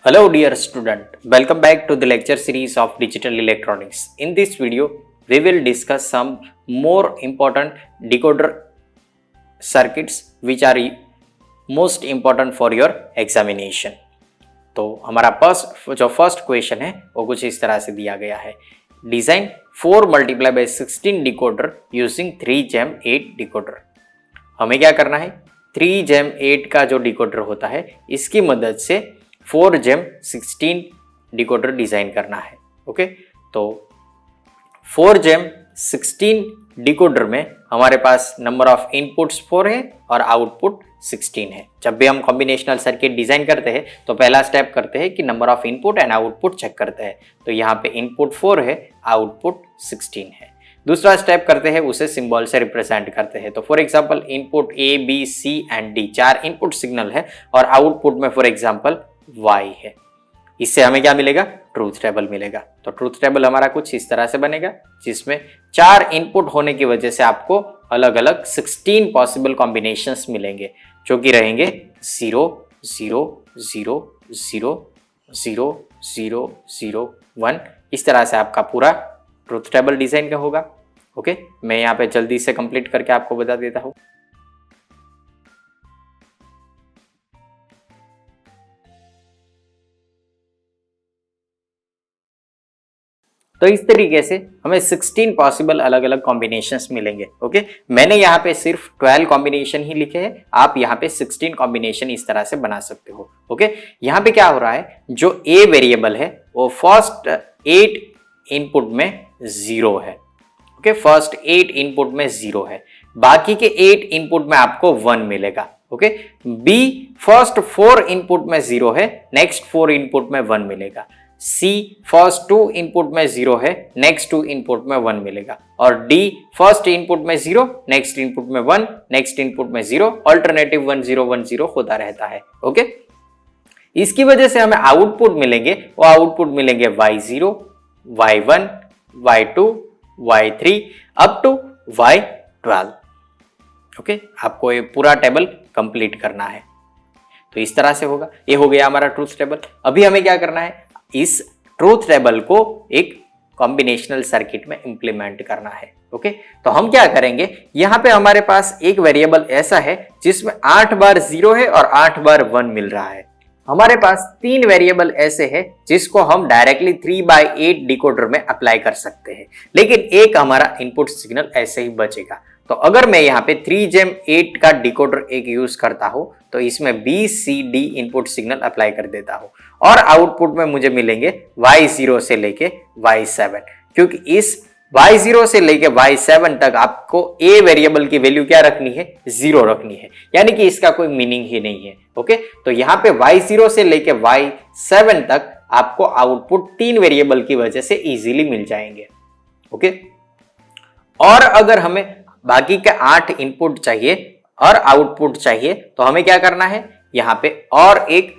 Hello dear student, welcome back to the lecture series of Digital Electronics. In this video, we will discuss some more important decoder circuits which are most important for your examination. तो हमारा first question है वो कुछ इस तरह से दिया गया है। Design 4 multiply by 16 decoder using 3 jam 8 decoder. हमें क्या करना है, 3 जैम 8 का जो डिकोडर होता है इसकी मदद से 4 जैम 16 डिकोडर डिजाइन करना है। ओके, तो 4 जैम 16 डिकोडर में हमारे पास नंबर ऑफ इनपुट्स 4 है और आउटपुट 16 है। जब भी हम कॉम्बिनेशनल सर्किट डिजाइन करते हैं तो पहला स्टेप करते हैं कि number of input and output check करते हैं। तो यहाँ पे इनपुट 4 है, आउटपुट 16 है। दूसरा स्टेप करते हैं, उसे सिंबल से रिप्रेजेंट करते हैं। तो for example input A B C and D 4 input signal है और आउटपुट में फॉर एग्जांपल y है। इससे हमें क्या मिलेगा, ट्रूथ टेबल मिलेगा। तो ट्रूथ टेबल हमारा कुछ इस तरह से बनेगा जिसमें 4 इनपुट होने की वजह से आपको अलग अलग 16 पॉसिबल कॉम्बिनेशंस मिलेंगे जो कि रहेंगे 0 0 0 0 0 0 0 1। इस तरह से आपका पूरा ट्रूथ टेबल डिजाइन का होगा। ओके, मैं यहाँ पे जल्दी से कंप्लीट करके आपको बता देता हूँ। तो इस तरीके से हमें 16 पॉसिबल अलग अलग कॉम्बिनेशंस मिलेंगे। ओके, मैंने यहाँ पे सिर्फ 12 कॉम्बिनेशन ही लिखे हैं, आप यहाँ पे 16 कॉम्बिनेशन इस तरह से बना सकते हो। ओके, यहाँ पे क्या हो रहा है, जो a वेरिएबल है वो फर्स्ट 8 इनपुट में 0 है। ओके, फर्स्ट 8 इनपुट में 0 है, बाकी के 8 इनपुट में आपको 1 मिलेगा। ओके, b फर्स्ट 4 इनपुट में 0 है, नेक्स्ट 4 इनपुट में 1 मिलेगा। C फर्स्ट 2 इनपुट में 0 है, नेक्स्ट 2 इनपुट में 1 मिलेगा। और D फर्स्ट इनपुट में 0, नेक्स्ट इनपुट में 1, नेक्स्ट इनपुट में 0, ऑल्टरनेटिव 1 0 1 0 होता रहता है। ओके, इसकी वजह से हमें आउटपुट मिलेंगे, वो आउटपुट मिलेंगे y0, y1, y2, y3 up to y12। Okay, आपको ये पूरा टेबल कंप्लीट करना है। तो इस तरह से होगा, ये हो गया हमारा ट्रूथ टेबल। अभी हमें क्या करना है, इस ट्रूथ टेबल को एक कॉम्बिनेशनल सर्किट में इंप्लीमेंट करना है। ओके, तो हम क्या करेंगे, यहां पे हमारे पास एक वेरिएबल ऐसा है जिसमें 8 बार 0 है और 8 बार 1 मिल रहा है। हमारे पास 3 वेरिएबल ऐसे हैं जिसको हम डायरेक्टली 3/8 डिकोडर में अप्लाई कर सकते हैं, लेकिन एक हमारा इनपुट सिग्नल ऐसे ही बचेगा। तो अगर मैं यहाँ पे 3 जैम 8 का डिकोडर एक यूज करता हूं तो इसमें B C D input signal apply कर देता हूं और आउटपुट में मुझे मिलेंगे y0 से लेके y7, क्योंकि इस y0 से लेके y7 तक आपको a वेरिएबल की वैल्यू क्या रखनी है, 0 रखनी है, यानी कि इसका कोई मीनिंग ही नहीं है। ओके, तो यहाँ पे y0 से लेके y7 तक आपको आउटपुट 3 वेरिएबल की वजह से इजीली मिल जाएंगे। ओके, और अगर हमें बाकी के 8 इनपुट चाहिए और आउटपुट चाहिए तो हमें क्या करना है, यहाँ पे और एक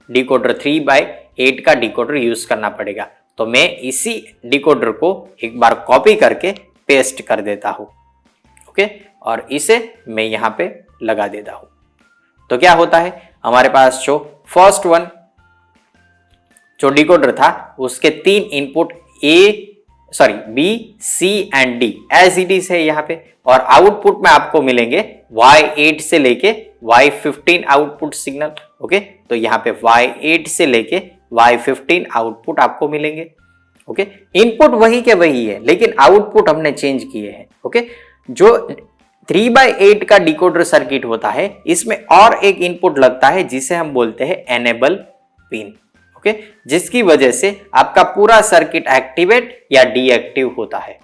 डिकोडर 3/8 का डिकोडर यूज करना पड़ेगा। तो मैं इसी डिकोडर को एक बार कॉपी करके पेस्ट कर देता हूं। ओके, और इसे मैं यहाँ पे लगा देता हूं। तो क्या होता है, हमारे पास जो फर्स्ट वन जो डिकोडर था उसके 3 input B C and D as it is है यहाँ पे, और आउटपुट में आपको मिलेंगे y8 से लेके y15 आउटपुट सिग्नल। ओके, तो यहाँ पे y8 से लेके y15 आउटपुट आपको मिलेंगे। ओके, इनपुट वही के वही है लेकिन आउटपुट हमने चेंज किए हैं। ओके, जो 3/8 का डिकोडर सर्किट होता है इसमें और एक इनपुट लगता है जिसे हम बोलते हैं एनेबल पिन। ओके, जिसकी वजह से आपका पूरा सर्किट एक्टिवेट या डीएक्टिव होता है।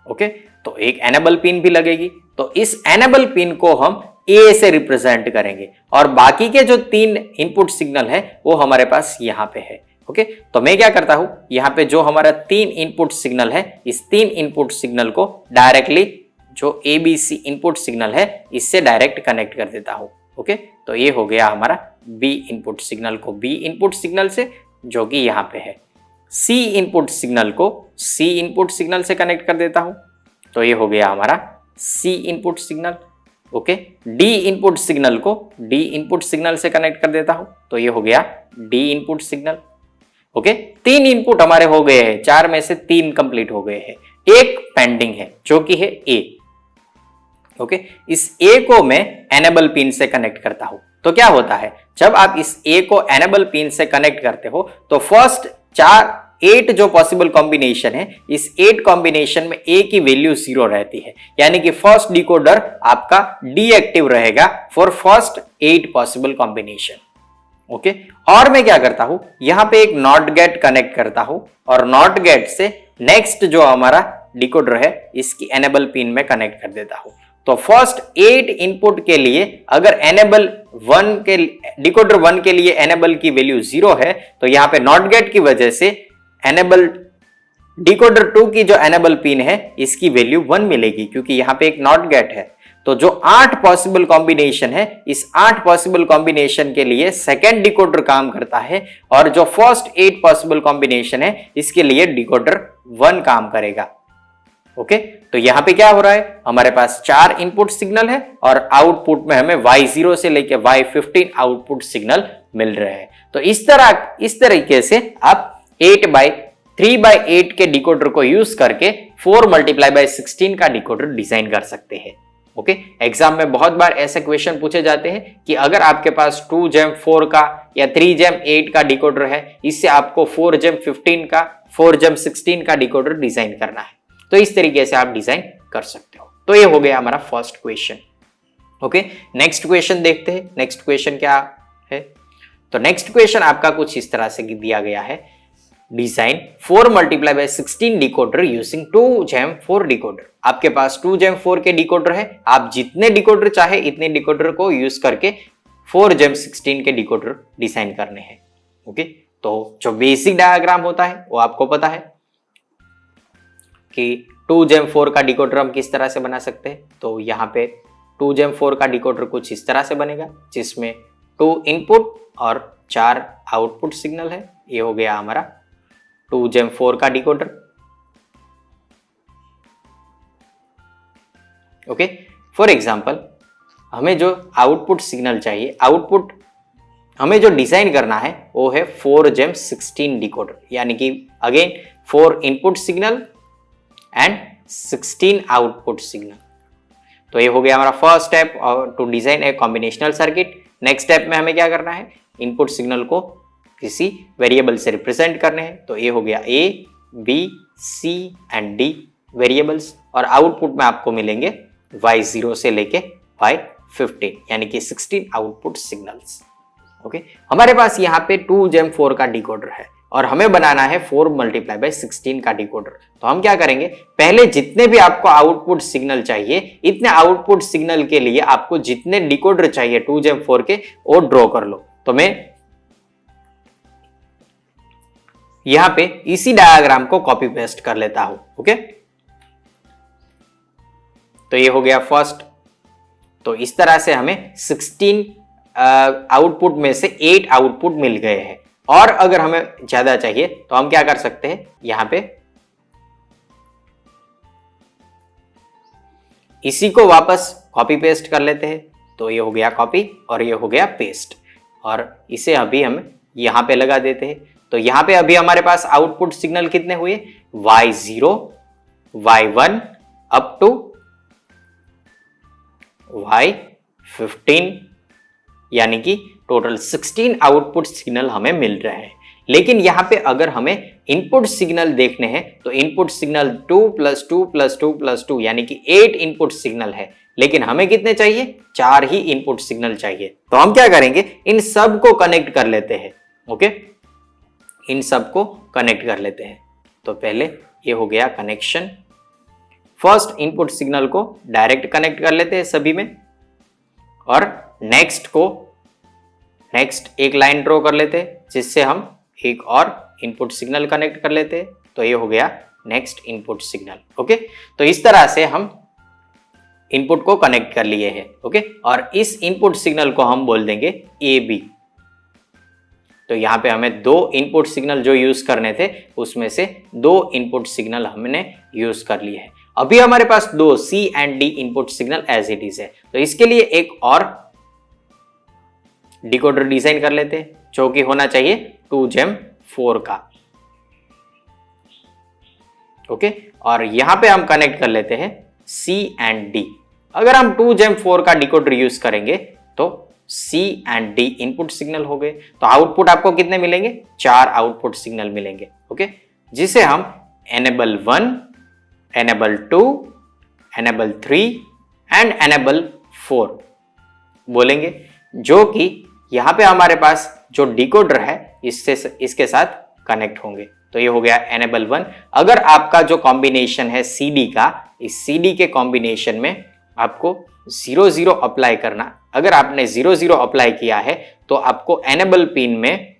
ओके, तो एक एनेबल पिन भी लगेगी। तो इस एनेबल पिन को हम A से रिप्रेजेंट करेंगे और बाकी के जो 3 इनपुट सिग्नल है वो हमारे पास यहाँ पे है। ओके, तो मैं क्या करता हूं, यहाँ पे जो हमारा 3 इनपुट सिग्नल है इस 3 इनपुट सिग्नल को डायरेक्टली जो ABC इनपुट सिग्नल है इससे डायरेक्ट कनेक्ट कर देता हूं। ओके, तो ये हो गया हमारा B इनपुट सिग्नल को B इनपुट सिग्नल से, जो कि यहाँ पे है। C इनपुट सिग्नल को C इनपुट सिग्नल से कनेक्ट कर देता हूं। तो ये हो गया हमारा C input signal. Okay, D input signal को डी इनपुट सिग्नल से कनेक्ट कर देता हूं, तो ये हो गया D input signal. Okay, 3 input हमारे हो गए हैं, 4 में से 3 कंप्लीट हो गए हैं, एक पेंडिंग है जो कि है ए। ओके, इस ए को मैं एनेबल पिन से कनेक्ट करता हूं, तो क्या होता है जब आप इस ए को एनेबल पिन से कनेक्ट करते हो तो फर्स्ट 8 जो पॉसिबल कॉम्बिनेशन है, इस 8 कॉम्बिनेशन में ए की वैल्यू 0 रहती है, यानी कि फर्स्ट डिकोडर आपका डीएक्टिव रहेगा for first 8 possible combination. Okay, और मैं क्या करता हूं, यहां पे एक नॉट गेट कनेक्ट करता हूं और नॉट गेट से नेक्स्ट जो हमारा डिकोडर है इसकी एनेबल पिन में कनेक्ट कर देता हूं। तो फर्स्ट 8 इनपुट के लिए अगर एनेबल 1 के डिकोडर 1 के लिए एनेबल की वैल्यू 0 है, तो यहां पे नॉट गेट की वजह से एनेबल डिकोडर 2 की जो एनेबल पिन है इसकी वैल्यू 1 मिलेगी, क्योंकि यहां पे एक नॉट गेट है। तो जो 8 पॉसिबल कॉम्बिनेशन है, इस 8 पॉसिबल कॉम्बिनेशन के लिए सेकेंड डिकोडर काम करता है और जो फर्स्ट 8 पॉसिबल कॉम्बिनेशन है इसके लिए डिकोडर 1 काम करेगा। ओके, तो यहां पे क्या हो रहा है, हमारे पास 4 इनपुट सिग्नल है और आउटपुट में हमें Y0 से लेके Y15 आउटपुट सिग्नल मिल रहे हैं। तो इस तरीके से आप 3/8 के डिकोडर को यूज करके 4 × 16 का डिकोडर डिजाइन कर सकते हैं। ओके, एग्जाम में बहुत बार ऐसे क्वेश्चन पूछे जाते हैं कि अगर आपके पास 2×4 का या 3×8 का डिकोडर है, इससे आपको 4×15 का 4×16 का डिकोडर डिजाइन करना है, तो इस तरीके से आप डिजाइन कर सकते हो। तो ये हो गया हमारा first question. Okay, next question देखते हैं। नेक्स्ट क्वेश्चन क्या है, तो नेक्स्ट क्वेश्चन आपका कुछ इस तरह से दिया गया है, डिजाइन 4 × 16 डिकोडर यूजिंग 2×4 डिकोडर। आपके पास 2×4 के डिकोडर है, आप जितने डिकोडर चाहे इतने डिकोडर को यूज करके 4×16 के डिकोडर डिजाइन करने हैं। ओके, तो जो बेसिक डायग्राम होता है वो आपको पता है कि 2×4 का डिकोडर हम किस तरह से बना सकते हैं। तो यहाँ पे 2×4 का डिकोडर कुछ इस तरह से बनेगा, जिसमें 2 इनपुट और 4 आउटपुट सिग्नल है। ये हो गया हमारा 2×4 का डिकोडर। ओके, फॉर एग्जांपल हमें जो आउटपुट सिग्नल चाहिए, आउटपुट हमें जो डिजाइन करना है वो है 4×16 डिकोडर, यानी कि again 4 input signal and 16 output signal. तो ये हो गया हमारा first step to design a combinational circuit. Next step में हमें क्या करना है, इनपुट सिग्नल को किसी वेरिएबल से रिप्रेजेंट करने हैं। तो ये हो गया A, B, C and D variables, और आउटपुट में आपको मिलेंगे Y0 से लेके Y15, यानी कि 16 आउटपुट सिग्नल्स। ओके, हमारे पास यहाँ पे 2×4 का डिकोडर है और हमें बनाना है 4 × 16 का डिकोडर। तो हम क्या करेंगे, पहले जितने भी आपको आउटपुट सिग्नल चाहिए, इतने आउटपुट सिग्नल के लिए आपको जितने डिकोडर चाहिए 2×4 के वो ड्रॉ कर लो। तो मैं यहां पे इसी डायग्राम को कॉपी पेस्ट कर लेता हूं। ओके, तो ये हो गया फर्स्ट। तो इस तरह से हमें 16 आउटपुट में से 8 आउटपुट मिल गए हैं, और अगर हमें ज्यादा चाहिए तो हम क्या कर सकते हैं, यहां पे इसी को वापस कॉपी पेस्ट कर लेते हैं। तो ये हो गया कॉपी और ये हो गया पेस्ट, और इसे अभी हम यहां पे लगा देते हैं। तो यहां पे अभी हमारे पास आउटपुट सिग्नल कितने हुए, Y0, Y1 up to Y15, यानी कि टोटल 16 आउटपुट सिग्नल हमें मिल रहे हैं। लेकिन यहां पे अगर हमें इनपुट सिग्नल देखने हैं तो इनपुट सिग्नल 2 + 2 + 2 + 2 यानी कि 8 इनपुट सिग्नल है, लेकिन हमें कितने चाहिए, 4 ही इनपुट सिग्नल चाहिए। तो हम क्या करेंगे, इन सब को कनेक्ट कर लेते हैं। ओके, इन सब को कनेक्ट कर लेते हैं। तो पहले ये हो गया कनेक्शन, फर्स्ट इनपुट सिग्नल को डायरेक्ट कनेक्ट कर लेते हैं सभी में, और नेक्स्ट एक लाइन ड्रॉ कर लेते हैं जिससे हम एक और इनपुट सिग्नल कनेक्ट कर लेते हैं। तो ये हो गया नेक्स्ट इनपुट सिग्नल। ओके, तो इस तरह से हम इनपुट को कनेक्ट कर लिए हैं। ओके, और इस इनपुट सिग्नल को हम बोल देंगे AB। तो यहाँ पे हमें 2 इनपुट सिग्नल जो यूज करने थे उसमें से 2 इनपुट सिग्नल हमने यूज कर लिए हैं। अभी हमारे पास दो C and D input signal as it is है, तो इसके लिए एक और डिकोडर डिजाइन कर लेते हैं जो कि होना चाहिए 2GEM4 का। ओके, और यहां पे हम कनेक्ट कर लेते हैं C एंड D। अगर हम 2GEM4 का डिकोडर यूज करेंगे तो C and D input signal हो गए, तो आउटपुट आपको कितने मिलेंगे? 4 आउटपुट सिग्नल मिलेंगे। ओके, जिसे हम enable 1, enable 2, enable 3 and enable 4 बोलेंगे, जो कि यहां पे हमारे पास जो डिकोडर है इसके साथ कनेक्ट होंगे। तो ये हो गया enable 1। अगर आपका जो कॉम्बिनेशन है CD का, इस CD के कॉम्बिनेशन में आपको 0 0 अप्लाई करना, अगर आपने 0 0 अप्लाई किया है तो आपको enable पिन में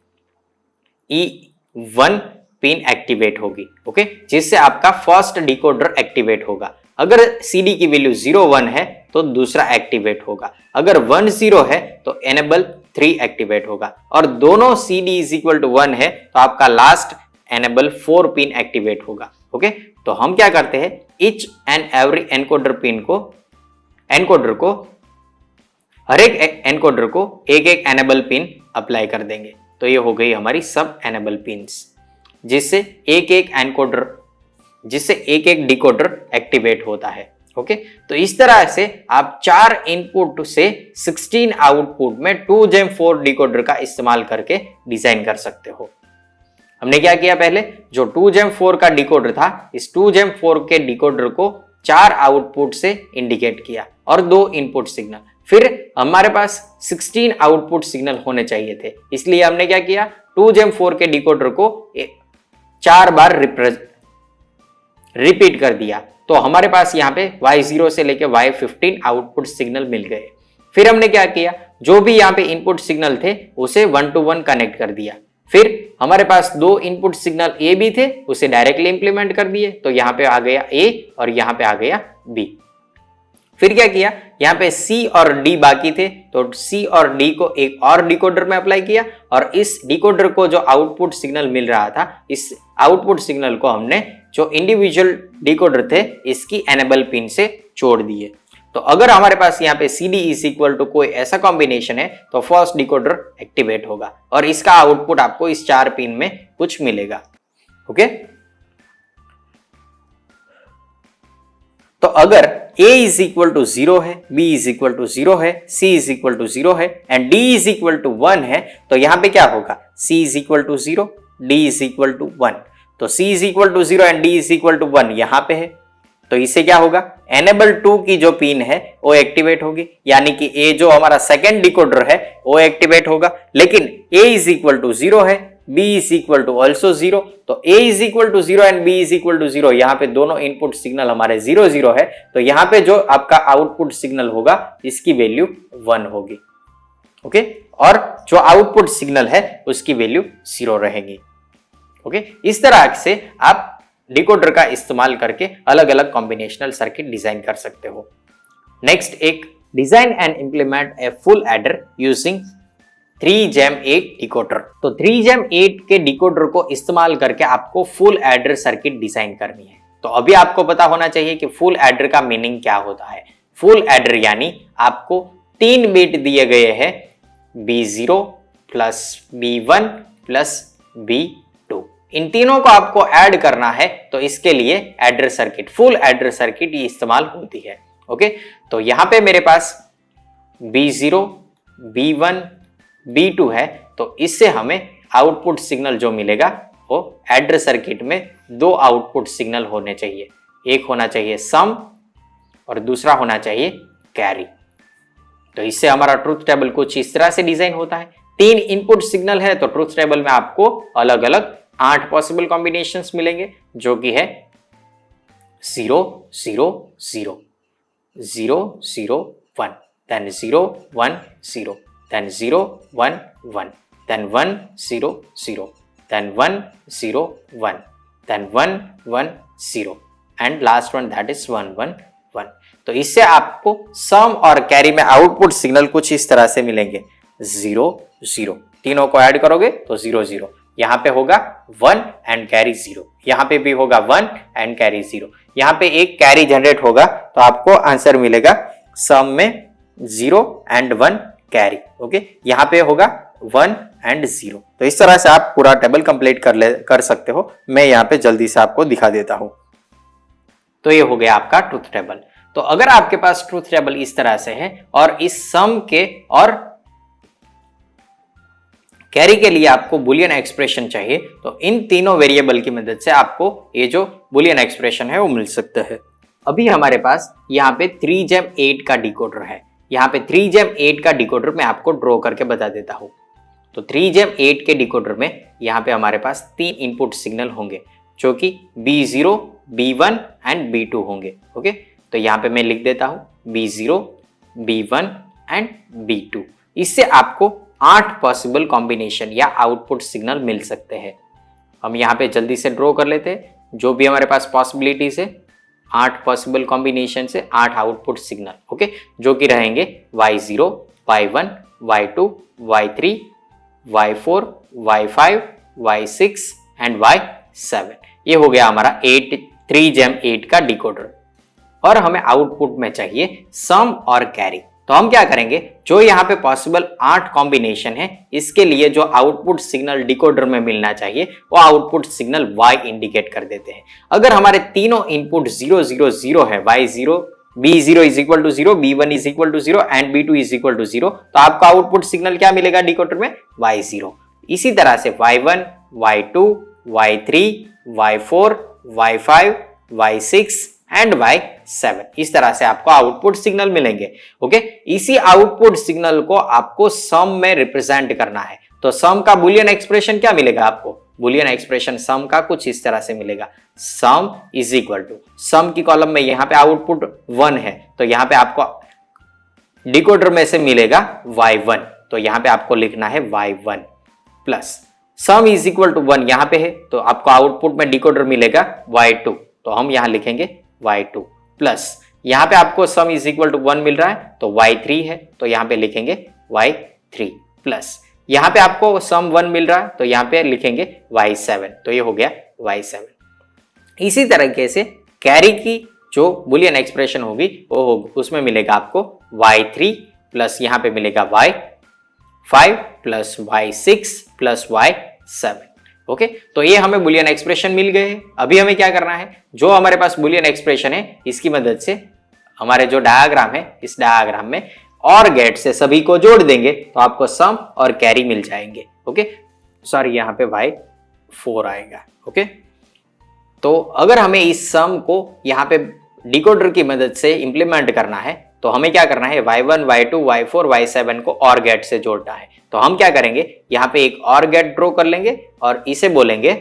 E1 पिन एक्टिवेट होगी। ओके, जिससे आपका फर्स्ट डिकोडर एक्टिवेट होगा। अगर CD की वैल्यू 0 1 है तो दूसरा एक्टिवेट होगा, अगर 1 0 है तो enable 3 एक्टिवेट होगा, और दोनों CD इज इक्वल टू 1 है तो आपका लास्ट enable 4 पिन एक्टिवेट होगा। ओके, तो हम क्या करते हैं, ईच एंड एवरी एनकोडर को हर एक एनकोडर को एक एक एनेबल पिन अप्लाई कर देंगे। तो ये हो गई हमारी सब एनेबल पिन्स, जिससे एक एक डिकोडर एक्टिवेट होता है। ओके, तो इस तरह से आप 4 इनपुट से 16 आउटपुट में 2GEM4 डिकोडर का इस्तेमाल करके डिजाइन कर सकते हो। हमने क्या किया, पहले जो 2GEM4 का डिकोडर था, इस 2GEM4 के डिकोडर को 4 आउटपुट से इंडिकेट किया और 2 इनपुट सिग्नल। फिर हमारे पास 16 आउटपुट सिग्नल होने चाहिए थे, इसलिए हमने क्या किया, 2GEM4 के डिकोडर को 4 बार रिपीट कर दिया। तो हमारे पास यहाँ पे Y0 से लेके Y15 आउटपुट सिग्नल मिल गए। फिर हमने क्या किया, जो भी यहाँ पे इनपुट सिग्नल थे उसे 1 to 1 कनेक्ट कर दिया। फिर हमारे पास 2 इनपुट सिग्नल A भी थे, उसे डायरेक्टली इंप्लीमेंट कर दिए, तो यहाँ पे आ गया A और यहाँ पे आ गया B। फिर क्या किया, यहाँ पे C और D बाकी थे, तो C और D को एक और डिकोडर में अप्लाई किया, और इस डिकोडर को जो आउटपुट सिग्नल मिल रहा था, इस आउटपुट सिग्नल को हमने जो इंडिविजुअल डिकोडर थे इसकी एनेबल पिन से जोड़ दिए। तो अगर हमारे पास यहाँ पे CD इज इक्वल टू कोई ऐसा कॉम्बिनेशन है तो फर्स्ट डिकोडर एक्टिवेट होगा और इसका आउटपुट आपको इस 4 पिन में कुछ मिलेगा। ओके, तो अगर A इज इक्वल टू 0 है, B इज इक्वल टू 0 है, C इज इक्वल टू 0 है and D is equal to 1 है, तो यहां पे क्या होगा, C is equal to 0, D is equal to 1। तो C is equal to 0 and D is equal to 1 यहां पे है, तो इससे क्या होगा, enable 2 की जो पिन है वो एक्टिवेट होगी, यानी कि A जो हमारा सेकेंड डिकोडर है वो एक्टिवेट होगा। लेकिन A इज इक्वल टू 0 है, B is equal to also 0, तो A is equal to 0 and B is equal to 0, यहाँ पे दोनों इनपुट सिग्नल हमारे 0 0 है, तो यहाँ पे जो आपका आउटपुट सिग्नल होगा इसकी वैल्यू 1 होगी। ओके, और जो आउटपुट सिग्नल है उसकी वैल्यू 0 रहेगी। ओके, इस तरह से आप डिकोडर का इस्तेमाल करके अलग अलग कॉम्बिनेशनल सर्किट डिजाइन कर सकते हो। नेक्स्ट, एक design and implement a full adder using 3GEM8 decoder. तो 3GEM8 के डिकोडर को इस्तेमाल करके आपको फुल एडर सर्किट डिजाइन करनी है। तो अभी आपको पता होना चाहिए कि फुल एडर का मीनिंग क्या होता है। फुल एडर यानी आपको 3 बिट दिए गए हैं, B0 plus B1 plus B2, इन तीनों को आपको ऐड करना है, तो इसके लिए adder circuit, full adder circuit ये इस्तेमाल होती है। ओके, तो यहां पे मेरे पास B0, B1, B2 है, तो इससे हमें आउटपुट सिग्नल जो मिलेगा वो एडर सर्किट में 2 आउटपुट सिग्नल होने चाहिए, एक होना चाहिए सम और दूसरा होना चाहिए कैरी। तो इससे हमारा ट्रुथ टेबल कुछ इस तरह से डिजाइन होता है। 3 इनपुट सिग्नल है तो ट्रुथ टेबल में आपको अलग अलग 8 पॉसिबल कॉम्बिनेशंस मिलेंगे, जो कि है 0 0 0 0 0 1, then 0 1 0, then 0 1 1, then 1 0 0, then 1 0 1, then 1 1 0 and last one that is 1 1 1। तो इससे आपको सम और कैरी में आउटपुट सिग्नल कुछ इस तरह से मिलेंगे, 0 0, तीनों को ऐड करोगे तो 0 0, यहाँ पे होगा 1 एंड कैरी 0, यहाँ पे भी होगा 1 एंड कैरी 0, यहाँ पे एक कैरी जनरेट होगा तो आपको आंसर मिलेगा सम में 0 एंड 1 कैरी। ओके, यहाँ पे होगा 1 एंड 0। तो इस तरह से आप पूरा टेबल कंप्लीट कर सकते हो। मैं यहाँ पे जल्दी से आपको दिखा देता हूं। तो ये हो गया आपका ट्रूथ टेबल। तो अगर आपके पास ट्रूथ टेबल इस तरह से है और इस सम के और कैरी के लिए आपको बुलियन एक्सप्रेशन चाहिए, तो इन तीनों वेरिएबल की मदद से आपको ये जो बुलियन एक्सप्रेशन है वो मिल सकता है। अभी हमारे पास यहाँ पे 3 का डिकोडर है। यहाँ पे 3 का डिकोडर मैं आपको ड्रॉ करके बता देता हूँ। तो 3 के डिकोडर में यहाँ पे हमारे पास 3 इनपुट सिग्नल होंगे जो कि B0, B1 एंड B2 होंगे। ओके, तो यहाँ पे मैं लिख देता हूँ B0, B1 एंड B2। इससे आपको 8 पॉसिबल कॉम्बिनेशन या आउटपुट सिग्नल मिल सकते हैं। हम यहाँ पे जल्दी से ड्रॉ कर लेते हैं जो भी हमारे पास पॉसिबिलिटीज है। 8 पॉसिबल कॉम्बिनेशन से 8 आउटपुट सिग्नल, ओके, जो कि रहेंगे Y0, Y1, Y2, Y3, Y4, Y5, Y6 and Y7। ये हो गया हमारा 3 का डिकोडर। और हमें आउटपुट में चाहिए सम और कैरी। तो हम क्या करेंगे, जो यहाँ पे पॉसिबल 8 कॉम्बिनेशन है, इसके लिए जो आउटपुट सिग्नल डिकोडर में मिलना चाहिए वो आउटपुट सिग्नल Y इंडिकेट कर देते हैं। अगर हमारे तीनों इनपुट 0 0 0 है, Y0, B0 is equal to 0, B1 is equal to 0 and B2 is equal to 0, तो आपका आउटपुट सिग्नल क्या मिलेगा डिकोडर में? Y0। इसी तरह से Y1, Y2, Y3, Y4, Y5, Y6 and Y7, इस तरह से आपको आउटपुट सिग्नल मिलेंगे। ओके, इसी आउटपुट सिग्नल को आपको सम में रिप्रेजेंट करना है। तो सम का बुलियन एक्सप्रेशन क्या मिलेगा आपको? बुलियन एक्सप्रेशन सम का कुछ इस तरह से मिलेगा, सम इज इक्वल टू, सम की कॉलम में यहाँ पे आउटपुट 1 है तो यहाँ पे आपको डिकोडर में से मिलेगा Y1, तो यहाँ पे आपको लिखना है Y1 plus sum is equal to 1 यहाँ पे है तो आपको आउटपुट में डिकोडर मिलेगा Y2, तो हम यहाँ लिखेंगे Y2 प्लस यहाँ पे आपको सम इज इक्वल टू 1 मिल रहा है तो Y3 है तो यहाँ पे लिखेंगे Y3 प्लस यहाँ पे आपको सम 1 मिल रहा है तो यहाँ पे लिखेंगे Y7, तो ये हो गया Y7। इसी तरीके से कैरी की जो बुलियन एक्सप्रेशन होगी वो उसमें मिलेगा आपको Y3 प्लस यहाँ पे मिलेगा Y5 plus Y6 plus Y7। Okay, तो ये हमें बुलियन एक्सप्रेशन मिल गए हैं। अभी हमें क्या करना है, जो हमारे पास बुलियन एक्सप्रेशन है इसकी मदद से हमारे जो डायग्राम है, इस डायग्राम में और गेट से सभी को जोड़ देंगे तो आपको सम और कैरी मिल जाएंगे। ओके, सॉरी यहाँ पे Y4 आएगा। ओके, तो अगर हमें इस सम को यहाँ पे डिकोडर की मदद से इंप्लीमेंट करना है तो हमें क्या करना है, Y1, Y2, Y4, Y7 को और गेट से जोड़ना है। तो हम क्या करेंगे, यहाँ पे एक और गेट ड्रॉ कर लेंगे और इसे बोलेंगे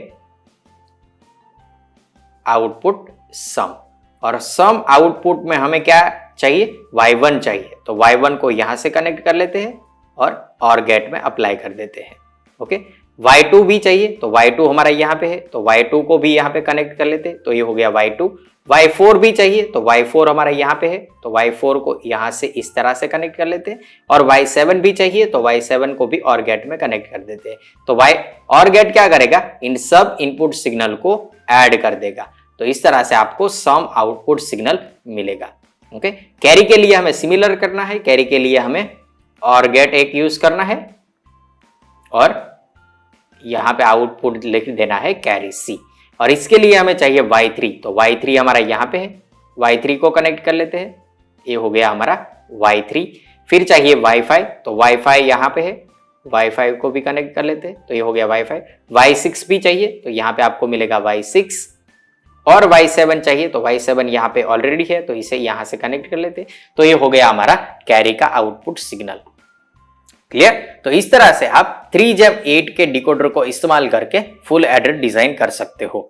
आउटपुट सम। और सम आउटपुट में हमें क्या चाहिए, Y1 चाहिए, तो Y1 को यहां से कनेक्ट कर लेते हैं और गेट में अप्लाई कर देते हैं। ओके, Y2 भी चाहिए तो Y2 हमारा यहाँ पे है तो Y2 को भी यहाँ पे कनेक्ट कर लेते हैं, तो ये हो गया Y2। Y4 भी चाहिए तो Y4 हमारा यहाँ पे है तो Y4 को यहाँ से इस तरह से कनेक्ट कर लेते हैं। और Y7 भी चाहिए तो Y7 को भी और गेट में कनेक्ट कर देते हैं। तो और गेट क्या करेगा, इन सब इनपुट सिग्नल को ऐड कर देगा। तो इस तरह से आपको सम आउटपुट सिग्नल मिलेगा। ओके, कैरी के लिए हमें सिमिलर करना है। कैरी के लिए हमें और गेट एक यूज करना है और यहाँ पे आउटपुट लिख देना है कैरी C। और इसके लिए हमें चाहिए Y3, तो Y3 हमारा यहाँ पे है, Y3 को कनेक्ट कर लेते हैं, ये हो गया हमारा Y3। फिर चाहिए Y5, तो Y5 यहाँ पे है, Y5 को भी कनेक्ट कर लेते हैं, तो ये हो गया Y5। Y6 भी चाहिए तो यहाँ पे आपको मिलेगा Y6। और Y7 चाहिए तो Y7 यहाँ पे ऑलरेडी है तो इसे यहाँ से कनेक्ट कर लेते हैं, तो ये हो गया हमारा कैरी का आउटपुट सिग्नल। क्लियर? तो इस तरह से आप 3 8 के डिकोडर को इस्तेमाल करके फुल एडर डिजाइन कर सकते हो।